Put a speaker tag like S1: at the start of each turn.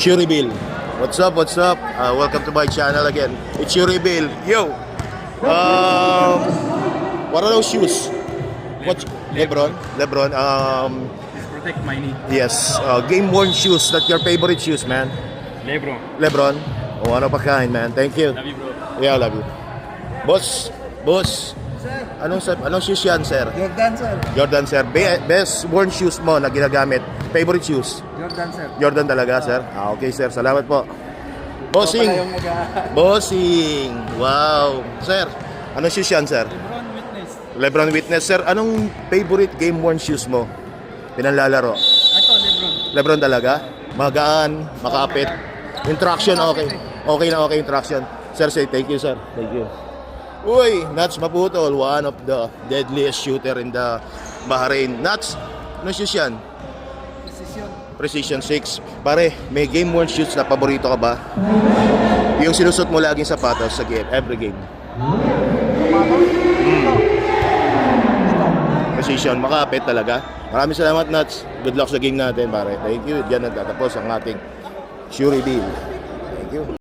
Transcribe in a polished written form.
S1: Shuri Bill. What's up? What's up? Welcome to my channel again. It's Shuri Bill. Yo. What are those shoes? What? LeBron. LeBron.
S2: Just protect my knee.
S1: Yes. Game worn shoes. That's your favorite shoes, man.
S2: Lebron.
S1: LeBron. Oh, ano pa kind, man. Thank you.
S2: Love you, bro.
S1: Yeah, love you. Boss. Anong shoes yan, sir?
S3: Jordan, sir.
S1: Jordan, sir. Best worn shoes mo na ginagamit. Favorite shoes?
S3: Jordan, sir.
S1: Jordan talaga, sir? Okay, sir. Salamat po. Bossing.
S3: Ito pala yung
S1: Bossing. Wow. Sir, anong shoes yan, sir?
S2: Lebron Witness.
S1: LeBron Witness, sir. Anong favorite game-worn shoes mo? Pinanlalaro?
S2: Ito, Lebron.
S1: LeBron talaga? Magaan, makapit. Interaction, okay. Okay na okay interaction. Sir, say thank you, sir. Thank you. Uy, Nats Maputol, one of the deadliest shooter in the Bahrain. Nats, anong shoes yan? Precision 6. Pare, may game-worn shoes na paborito ka ba? Yung sinusot mo laging sapatos sa game, every game. Precision, makapit talaga. Maraming salamat, Nats. Good luck sa game natin, pare. Thank you. Diyan nagtatapos ang ating Shuri Bill. Thank you.